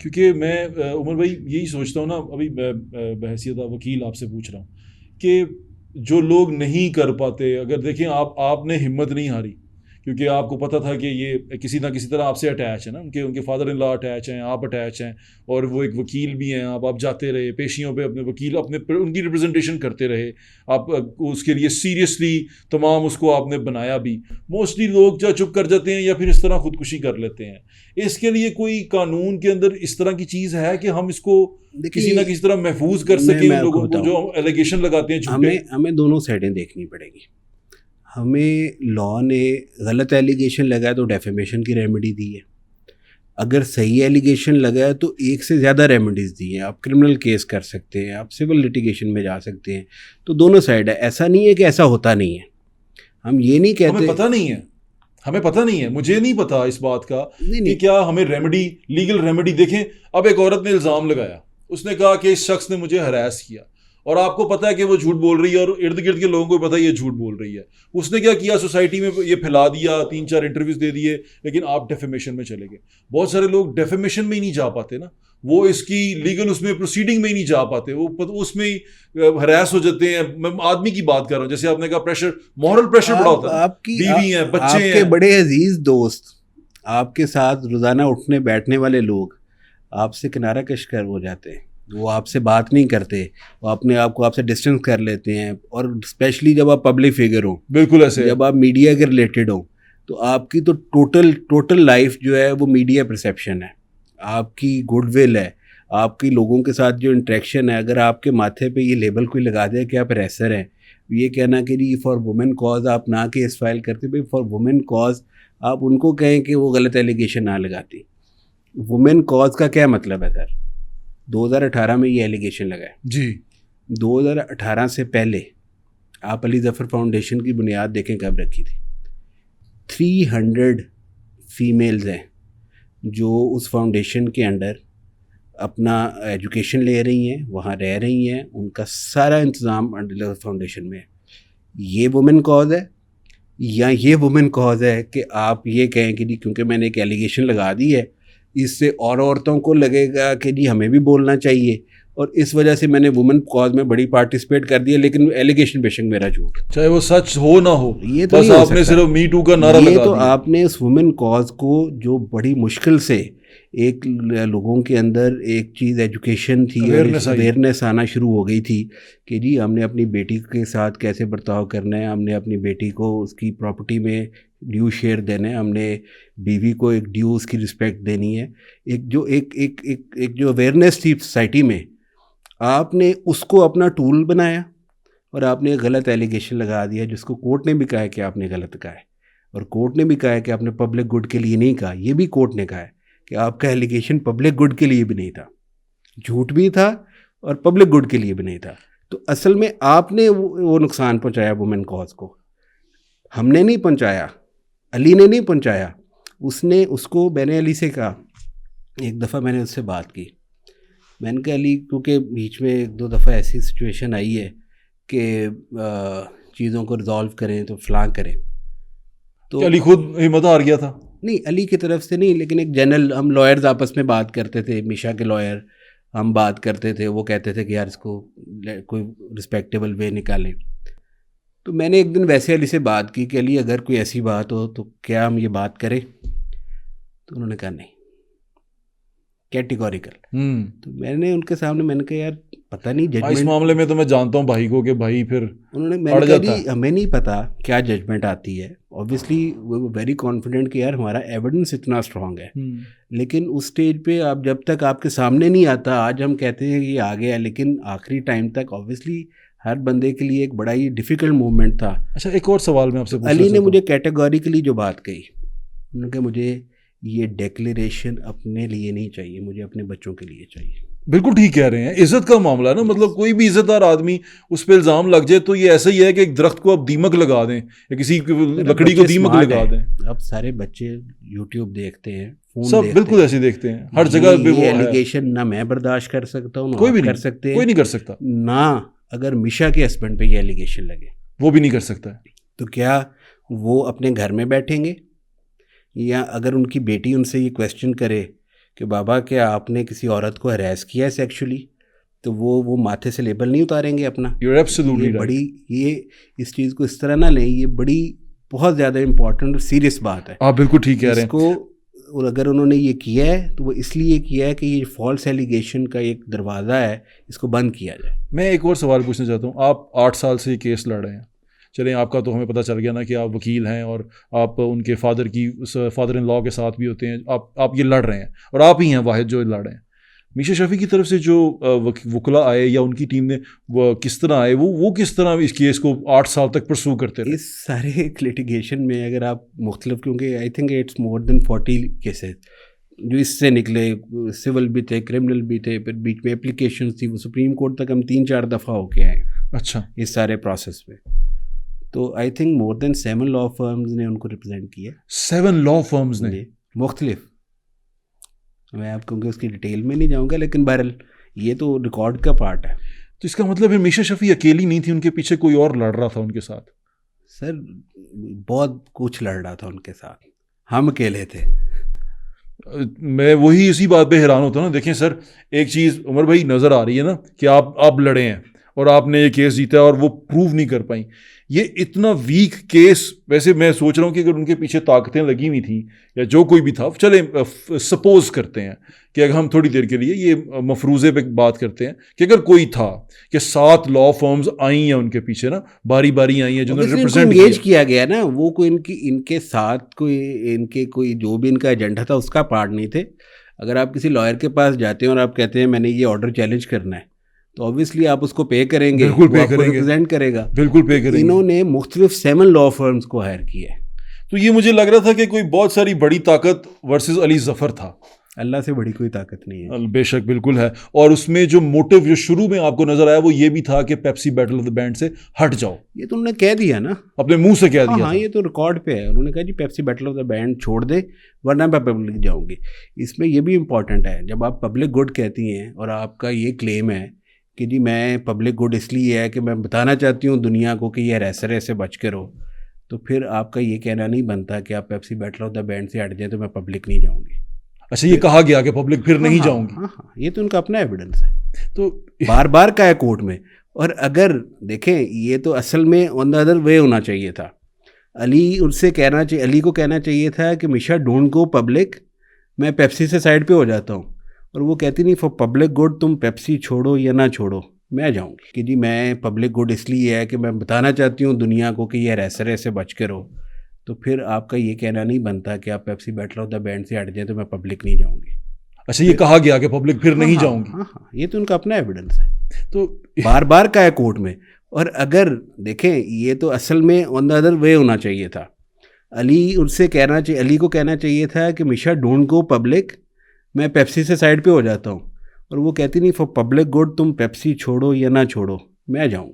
کیونکہ میں عمر بھائی یہی سوچتا ہوں نا، ابھی میں بحیثیت وکیل آپ سے پوچھ رہا ہوں کہ جو لوگ نہیں کر پاتے، اگر دیکھیں آپ نے ہمت نہیں ہاری، کیونکہ آپ کو پتہ تھا کہ یہ کسی نہ کسی طرح آپ سے اٹیچ ہے نا، ان کے فادر ان لا اٹیچ ہیں، آپ اٹیچ ہیں، اور وہ ایک وکیل بھی ہیں، آپ جاتے رہے پیشیوں پہ، اپنے وکیل ان کی ریپرزنٹیشن کرتے رہے، آپ اس کے لیے سیریسلی تمام اس کو آپ نے بنایا بھی. موسٹلی لوگ یا چپ کر جاتے ہیں یا پھر اس طرح خودکشی کر لیتے ہیں. اس کے لیے کوئی قانون کے اندر اس طرح کی چیز ہے کہ ہم اس کو کسی نہ کسی طرح محفوظ کر سکیں ان لوگوں کو جو ایلیگیشن لگاتے ہیں جھوٹے؟ ہمیں دونوں سائڈیں دیکھنی پڑے گی. ہمیں لاء نے غلط ایلیگیشن لگایا تو ڈیفیمیشن کی ریمیڈی دی ہے، اگر صحیح ایلیگیشن لگایا تو ایک سے زیادہ ریمیڈیز دی ہیں. آپ کرمنل کیس کر سکتے ہیں، آپ سول لٹیگیشن میں جا سکتے ہیں. تو دونوں سائڈ ہے، ایسا نہیں ہے کہ ایسا ہوتا نہیں ہے. ہم یہ نہیں کہتے، ہمیں پتہ نہیں ہے، مجھے نہیں پتا اس بات کا کہ کیا ہمیں ریمیڈی، لیگل ریمیڈی. دیکھیں اب ایک عورت نے الزام لگایا، اس نے کہا کہ اس شخص نے مجھے ہراس کیا، اور آپ کو پتا ہے کہ وہ جھوٹ بول رہی ہے، اور ارد گرد کے لوگوں کو پتا ہے یہ جھوٹ بول رہی ہے. اس نے کیا کیا، سوسائٹی میں یہ پھیلا دیا، 3-4 انٹرویوز دے دیے، لیکن آپ ڈیفیمیشن میں چلے گئے. بہت سارے لوگ ڈیفیمیشن میں ہی نہیں جا پاتے نا، وہ اس کی لیگل اس میں پروسیڈنگ میں ہی نہیں جا پاتے، وہ اس میں ہراس ہو جاتے ہیں. میں آدمی کی بات کر رہا ہوں، جیسے آپ نے کہا پریشر، مورل پریشر بڑا ہوتا ہے. بیوی ہیں، بچے ہیں، آپ کے بڑے عزیز دوست، آپ کے ساتھ روزانہ اٹھنے بیٹھنے والے لوگ آپ سے کنارہ کش کر ہو جاتے ہیں، وہ آپ سے بات نہیں کرتے، وہ اپنے آپ کو آپ سے ڈسٹینس کر لیتے ہیں. اور اسپیشلی جب آپ پبلک فگر ہوں، بالکل ایسے جب آپ میڈیا کے ریلیٹڈ ہوں، تو آپ کی تو ٹوٹل لائف جو ہے وہ میڈیا پرسیپشن ہے. آپ کی گڈ ول ہے، آپ کی لوگوں کے ساتھ جو انٹریکشن ہے. اگر آپ کے ماتھے پہ یہ لیبل کوئی لگا دے کہ آپ ریسر ہیں، یہ کہنا کہ جی فار وومن کاز آپ نہ کیس فائل کرتے، بھائی فار وومن کاز آپ ان کو کہیں کہ وہ غلط ایلیگیشن نہ لگاتی. وومن کاز کا کیا مطلب ہے سر؟ 2018 میں یہ ایلیگیشن لگائے جی. 2018 سے پہلے آپ علی ظفر فاؤنڈیشن کی بنیاد دیکھیں کب رکھی تھی. 300 فیمیلز ہیں جو اس فاؤنڈیشن کے انڈر اپنا ایجوکیشن لے رہی ہیں، وہاں رہ رہی ہیں، ان کا سارا انتظام علی ظفر فاؤنڈیشن میں ہے. یہ وومن کاز ہے؟ یا یہ وومن کاز ہے کہ آپ یہ کہیں کہ جی کیونکہ میں نے ایک ایلیگیشن لگا دی ہے، اس سے اور عورتوں کو لگے گا کہ جی ہمیں بھی بولنا چاہیے، اور اس وجہ سے میں نے وومن کاز میں بڑی پارٹیسپیٹ کر دیا، لیکن ایلیگیشن بے شک میرا جھوٹ، چاہے وہ سچ ہو نہ ہو، یہ تو بس آپ نے صرف می ٹو کا نعرہ لگا دیا. یہ تو آپ نے اس وومن کاز کو جو بڑی مشکل سے ایک لوگوں کے اندر ایک چیز ایجوکیشن تھی، اویئرنیس آنا شروع ہو گئی تھی کہ جی ہم نے اپنی بیٹی کے ساتھ کیسے برتاؤ کرنا ہے، ہم نے اپنی بیٹی کو اس کی پراپرٹی میں ڈیو شیئر دینا ہے، ہم نے بیوی کو ایک ڈیو اس کی رسپیکٹ دینی ہے. ایک جو اویئرنیس تھی سوسائٹی میں، آپ نے اس کو اپنا ٹول بنایا اور آپ نے غلط ایلیگیشن لگا دیا، جس کو کورٹ نے بھی کہا ہے کہ آپ نے غلط کہا ہے، اور کورٹ نے بھی کہا ہے کہ آپ نے پبلک گڈ کے لیے نہیں کہا. یہ بھی کورٹ نے کہا ہے کہ آپ کا ایلیگیشن پبلک گڈ کے لیے بھی نہیں تھا، جھوٹ بھی تھا اور پبلک گڈ کے لیے بھی نہیں تھا. تو اصل میں آپ نے وہ نقصان پہنچایا وومن کاز کو، ہم نے نہیں پہنچایا، علی نے نہیں پہنچایا. اس کو میں نے علی سے کہا، ایک دفعہ میں نے اس سے بات کی، میں نے کہا علی، کیونکہ بیچ میں 1-2 دفعہ ایسی سچویشن آئی ہے کہ چیزوں کو ریزالو کریں تو فلاں کریں، تو علی خود ہمت ہار گیا تھا. نہیں، علی کی طرف سے نہیں، لیکن ایک جنرل ہم لائرز آپس میں بات کرتے تھے، میشا کے لائر ہم بات کرتے تھے، وہ کہتے تھے کہ یار اس کو کوئی رسپیکٹیبل وے نکالیں. تو میں نے ایک دن ویسے علی سے بات کی کہ علی اگر کوئی ایسی بات ہو تو کیا ہم یہ بات کریں؟ تو انہوں نے کہا نہیں، کیٹیگوریکل. تو میں نے ان کے سامنے میں نے کہا یار پتہ نہیں ججمنٹ، اس معاملے میں تو میں جانتا ہوں بھائی کو کہ بھائی پھر انہوں نے، میں نے کہا جی ہمیں نہیں پتا کیا ججمنٹ آتی ہے. Obviously we were very confident کہ یار ہمارا ایویڈنس اتنا اسٹرانگ ہے، لیکن اس سٹیج پہ آپ جب تک آپ کے سامنے نہیں آتا، آج ہم کہتے ہیں کہ یہ آ گیا، لیکن آخری ٹائم تک اوبویسلی ہر بندے کے لیے ایک بڑا ہی ڈیفیکلٹ مومنٹ تھا. اچھا ایک اور سوال میں آپ سے پوچھنا علی نے مجھے کیٹیگوریکلی جو بات کہی، انہوں نے کہا مجھے یہ ڈیکلیریشن اپنے لیے نہیں چاہیے، مجھے اپنے بچوں کے لیے چاہیے. بالکل ٹھیک کہہ رہے ہیں، عزت کا معاملہ ہے نا، مطلب کوئی بھی عزت دار آدمی اس پہ الزام لگ جائے تو یہ ایسا ہی ہے کہ ایک درخت کو آپ دیمک لگا دیں یا کسی لکڑی کو دیمک لگا دیں. اب سارے بچے یوٹیوب دیکھتے ہیں، سب بالکل ایسے دیکھتے ہیں، ہر جگہ پہ وہ ایلیگیشن نہ میں برداشت کر سکتا ہوں، کوئی بھی کر سکتے ہیں، کوئی نہیں کر سکتا، نہ اگر میشا کے ہسبینڈ پہ یہ ایلیگیشن لگے وہ بھی نہیں کر سکتا. تو کیا وہ اپنے گھر میں بیٹھیں گے؟ یا اگر ان کی بیٹی ان سے یہ کویسچن کرے کہ بابا کیا آپ نے کسی عورت کو ہراس کیا ہے سیکشولی، تو وہ ماتھے سے لیبل نہیں اتاریں گے اپنا. یہ بڑی، یہ اس چیز کو اس طرح نہ لیں، یہ بڑی بہت زیادہ امپورٹنٹ اور سیریس بات ہے. آپ بالکل ٹھیک کہہ رہے ہیں. اس کو اگر انہوں نے یہ کیا ہے تو وہ اس لیے کیا ہے کہ یہ فالس ایلیگیشن کا ایک دروازہ ہے، اس کو بند کیا جائے. میں ایک اور سوال پوچھنا چاہتا ہوں. آپ 8 سال سے یہ کیس لڑ رہے ہیں. چلیں آپ کا تو ہمیں پتہ چل گیا نا کہ آپ وکیل ہیں اور آپ ان کے فادر ان لا کے ساتھ بھی ہوتے ہیں. آپ یہ لڑ رہے ہیں اور آپ ہی ہیں واحد جو لڑ رہے ہیں. میشا شفیع کی طرف سے جو وکلا آئے یا ان کی ٹیم نے وہ کس طرح آئے، وہ کس طرح اس کیس کو 8 سال تک پرسو کرتے رہے؟ اس سارے لیٹیگیشن میں اگر آپ مختلف، کیونکہ I think it's more than 40 cases جو اس سے نکلے، سول بھی تھے، کرمنل بھی تھے، پھر بیچ میں اپلیکیشنز تھی، وہ سپریم کورٹ تک ہم 3-4 دفعہ ہو کے آئے. اچھا. اس سارے پروسیس میں تو I think more then 7 law firms نے ان کو ریپرزینٹ کیا. 7 لا فرمز نے مختلف. میں آپ کیونکہ اس کی ڈیٹیل میں نہیں جاؤں گا، لیکن بہرحال یہ تو ریکارڈ کا پارٹ ہے. تو اس کا مطلب ہے میشا شفیع اکیلی نہیں تھی، ان کے پیچھے کوئی اور لڑ رہا تھا ان کے ساتھ. سر بہت کچھ لڑ رہا تھا ان کے ساتھ، ہم اکیلے تھے. میں وہی اسی بات پہ حیران ہوتا ہوں نا. دیکھیں سر، ایک چیز عمر بھائی نظر آ رہی ہے نا کہ آپ لڑے ہیں اور آپ نے یہ کیس جیتا ہے اور وہ پروو نہیں کر پائیں. یہ اتنا ویک کیس. ویسے میں سوچ رہا ہوں کہ اگر ان کے پیچھے طاقتیں لگی ہوئی تھیں یا جو کوئی بھی تھا، چلیں سپوز کرتے ہیں کہ اگر ہم تھوڑی دیر کے لیے یہ مفروضے پہ بات کرتے ہیں کہ اگر کوئی تھا کہ 7 لا فرمز آئی ہیں ان کے پیچھے نا، باری باری آئی ہیں جنہوں نے ریپرزینٹ کیا گیا نا، وہ کوئی ان کے ساتھ کوئی جو بھی ان کا ایجنڈا تھا اس کا پارٹ نہیں تھے. اگر آپ کسی لائر کے پاس جاتے ہیں اور آپ کہتے ہیں میں نے یہ آرڈر چیلنج کرنا ہے، تو obviously آپ اس کو پے کریں گے. بالکل پے کریں گے، ریپرزینٹ کرے گا. بالکل پے کریں گے. انہوں نے مختلف 7 لا فرمز کو ہائر کیا ہے. تو یہ مجھے لگ رہا تھا کہ کوئی بہت ساری بڑی طاقت ورسز علی ظفر تھا. اللہ سے بڑی کوئی طاقت نہیں ہے. بے شک بالکل ہے. اور اس میں جو موٹیو جو شروع میں آپ کو نظر آیا وہ یہ بھی تھا کہ Pepsi battle of the band سے ہٹ جاؤ. یہ تو انہوں نے کہہ دیا نا، اپنے منہ سے کہہ دیا. ہاں یہ تو ریکارڈ پہ ہے. انہوں نے کہا جی Pepsi battle of the band چھوڑ دیں ورنہ میں پبلک جاؤں گی. اس میں یہ بھی امپورٹنٹ ہے، جب آپ پبلک گڈ کہتی ہیں اور آپ کا یہ کلیم ہے کہ جی میں پبلک گڈ اس لیے ہے کہ میں بتانا چاہتی ہوں دنیا کو کہ یہ ریسرے سے بچ کے رہو، تو پھر آپ کا یہ کہنا نہیں بنتا کہ آپ Pepsi battle of the band سے ہٹ جائیں تو میں پبلک نہیں جاؤں گی. اچھا، یہ کہا گیا کہ پبلک پھر نہیں جاؤں گی. ہاں یہ تو ان کا اپنا ایویڈنس ہے، تو بار بار کا ہے کورٹ میں. اور اگر دیکھیں یہ تو اصل میں آن دا ادر وے ہونا چاہیے تھا. علی کو کہنا چاہیے تھا کہ میشا ڈونٹ گو پبلک، میں پیپسی سے سائڈ پہ ہو جاتا ہوں. اور وہ کہتی نہیں فار پبلک گڈ تم پیپسی چھوڑو یا نہ چھوڑو میں جاؤں گی، کہ جی میں پبلک گڈ اس لیے ہے کہ میں بتانا چاہتی ہوں دنیا کو کہ یہ ریسرے سے بچ کے رہو، تو پھر آپ کا یہ کہنا نہیں بنتا کہ آپ Pepsi battle of the band سے ہٹ جائیں تو میں پبلک نہیں جاؤں گی. اچھا، یہ کہا گیا کہ پبلک پھر نہیں جاؤں گی. ہاں یہ تو ان کا اپنا ایویڈنس ہے، تو بار بار کا ہے کورٹ میں. اور اگر دیکھیں یہ تو اصل میں آن دا ادر وے ہونا چاہیے تھا. علی کو کہنا چاہیے تھا کہ میشا ڈونٹ گو پبلک، میں پیپسی سے سائڈ پہ ہو جاتا ہوں. اور وہ کہتی نہیں فار پبلک گڈ تم پیپسی چھوڑو یا نہ چھوڑو میں جاؤں گی.